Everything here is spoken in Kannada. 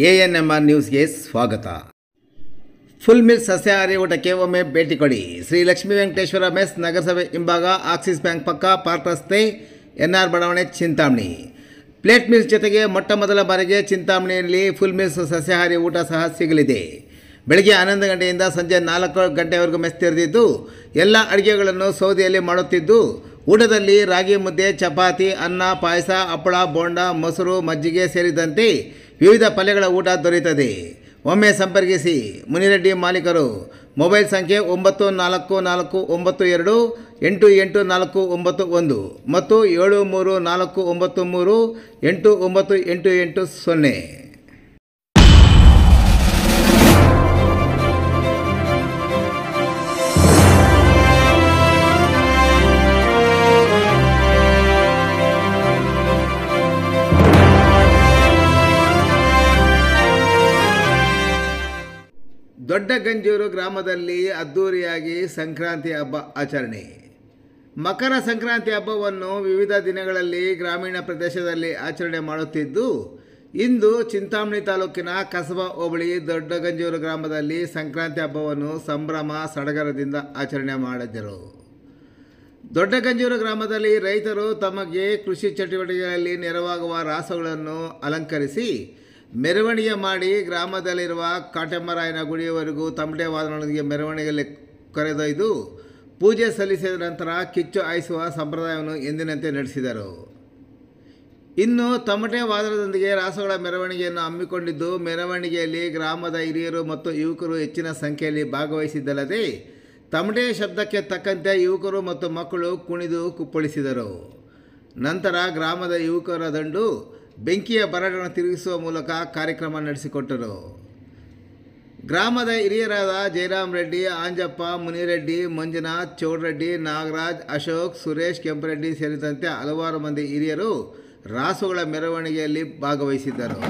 ANMR ನ್ಯೂಸ್ಗೆ ಸ್ವಾಗತ. ಫುಲ್ ಮಿಲ್ ಸಸ್ಯಾಹಾರಿ ಊಟಕ್ಕೆ ಒಮ್ಮೆ ಭೇಟಿ ಕೊಡಿ. ಶ್ರೀ ಲಕ್ಷ್ಮೀ ವೆಂಕಟೇಶ್ವರ ಮೆಸ್, ನಗರಸಭೆ ಹಿಂಭಾಗ, ಆಕ್ಸಿಸ್ ಬ್ಯಾಂಕ್ ಪಕ್ಕ, ಪಾರ್ಕ್ ರಸ್ತೆ, NR ಬಡಾವಣೆ, ಚಿಂತಾಮಣಿ. ಪ್ಲೇಟ್ ಮೀಲ್ಸ್ ಜೊತೆಗೆ ಮೊಟ್ಟ ಮೊದಲ ಬಾರಿಗೆ ಚಿಂತಾಮಣಿಯಲ್ಲಿ ಫುಲ್ ಮಿಲ್ಸ್ ಸಸ್ಯಾಹಾರಿ ಊಟ ಸಹ ಸಿಗಲಿದೆ. ಬೆಳಗ್ಗೆ 11 ಗಂಟೆಯಿಂದ ಸಂಜೆ 4 ಗಂಟೆವರೆಗೂ ಮೆಸ್ ತೆರೆದಿದ್ದು ಎಲ್ಲ ಅಡುಗೆಗಳನ್ನು ಸೌದೆಯಲ್ಲಿ ಮಾಡುತ್ತಿದ್ದು, ಊಟದಲ್ಲಿ ರಾಗಿ ಮುದ್ದೆ, ಚಪಾತಿ, ಅನ್ನ, ಪಾಯಸ, ಹಪ್ಪಳ, ಬೋಂಡ, ಮೊಸರು, ಮಜ್ಜಿಗೆ ಸೇರಿದಂತೆ ವಿವಿಧ ಪಲ್ಯಗಳ ಊಟ ದೊರೆಯುತ್ತದೆ. ಒಮ್ಮೆ ಸಂಪರ್ಕಿಸಿ. ಮುನಿರೆಡ್ಡಿ ಮಾಲೀಕರು. ಮೊಬೈಲ್ ಸಂಖ್ಯೆ 9442884491 ಮತ್ತು 7349389880. ದೊಡ್ಡಗಂಜೂರು ಗ್ರಾಮದಲ್ಲಿ ಅದ್ದೂರಿಯಾಗಿ ಸಂಕ್ರಾಂತಿ ಹಬ್ಬ ಆಚರಣೆ. ಮಕರ ಸಂಕ್ರಾಂತಿ ಹಬ್ಬವನ್ನು ವಿವಿಧ ದಿನಗಳಲ್ಲಿ ಗ್ರಾಮೀಣ ಪ್ರದೇಶದಲ್ಲಿ ಆಚರಣೆ ಮಾಡುತ್ತಿದ್ದು, ಇಂದು ಚಿಂತಾಮಣಿ ತಾಲೂಕಿನ ಕಸಬಾ ಹೋಬಳಿ ದೊಡ್ಡಗಂಜೂರು ಗ್ರಾಮದಲ್ಲಿ ಸಂಕ್ರಾಂತಿ ಹಬ್ಬವನ್ನು ಸಂಭ್ರಮ ಸಡಗರದಿಂದ ಆಚರಣೆ ಮಾಡಿದರು. ದೊಡ್ಡಗಂಜೂರು ಗ್ರಾಮದಲ್ಲಿ ರೈತರು ತಮಗೆ ಕೃಷಿ ಚಟುವಟಿಕೆಗಳಲ್ಲಿ ನೆರವಾಗುವ ರಾಸುಗಳನ್ನು ಅಲಂಕರಿಸಿ ಮೆರವಣಿಗೆ ಮಾಡಿ ಗ್ರಾಮದಲ್ಲಿರುವ ಕಾಟೆಮ್ಮರಾಯನ ಗುಡಿಯವರೆಗೂ ತಮಟೆ ವಾದನದೊಂದಿಗೆ ಮೆರವಣಿಗೆಯಲ್ಲಿ ಕರೆದೊಯ್ದು ಪೂಜೆ ಸಲ್ಲಿಸಿದ ನಂತರ ಕಿಚ್ಚು ಹಾಯಿಸುವ ಸಂಪ್ರದಾಯವನ್ನು ಎಂದಿನಂತೆ ನಡೆಸಿದರು. ಇನ್ನು ತಮಟೆ ವಾದನದೊಂದಿಗೆ ರಾಸುಗಳ ಮೆರವಣಿಗೆಯನ್ನು ಹಮ್ಮಿಕೊಂಡಿದ್ದು, ಮೆರವಣಿಗೆಯಲ್ಲಿ ಗ್ರಾಮದ ಹಿರಿಯರು ಮತ್ತು ಯುವಕರು ಹೆಚ್ಚಿನ ಸಂಖ್ಯೆಯಲ್ಲಿ ಭಾಗವಹಿಸಿದ್ದಲ್ಲದೆ ತಮಟೆ ಶಬ್ದಕ್ಕೆ ತಕ್ಕಂತೆ ಯುವಕರು ಮತ್ತು ಮಕ್ಕಳು ಕುಣಿದು ಕುಪ್ಪಳಿಸಿದರು. ನಂತರ ಗ್ರಾಮದ ಯುವಕರ ದಂಡು ಬೆಂಕಿಯ ಬರಡನ್ನು ತಿರುಗಿಸುವ ಮೂಲಕ ಕಾರ್ಯಕ್ರಮ ನಡೆಸಿಕೊಟ್ಟರು. ಗ್ರಾಮದ ಹಿರಿಯರಾದ ಜಯರಾಮ್ ರೆಡ್ಡಿ, ಆಂಜಪ್ಪ, ಮುನಿರೆಡ್ಡಿ, ಮಂಜುನಾಥ್, ಚೌಡ್ರೆಡ್ಡಿ, ನಾಗರಾಜ್, ಅಶೋಕ್, ಸುರೇಶ್, ಕೆಂಪರೆಡ್ಡಿ ಸೇರಿದಂತೆ ಹಲವಾರು ಮಂದಿ ಹಿರಿಯರು ರಾಸುಗಳ ಮೆರವಣಿಗೆಯಲ್ಲಿ ಭಾಗವಹಿಸಿದ್ದರು.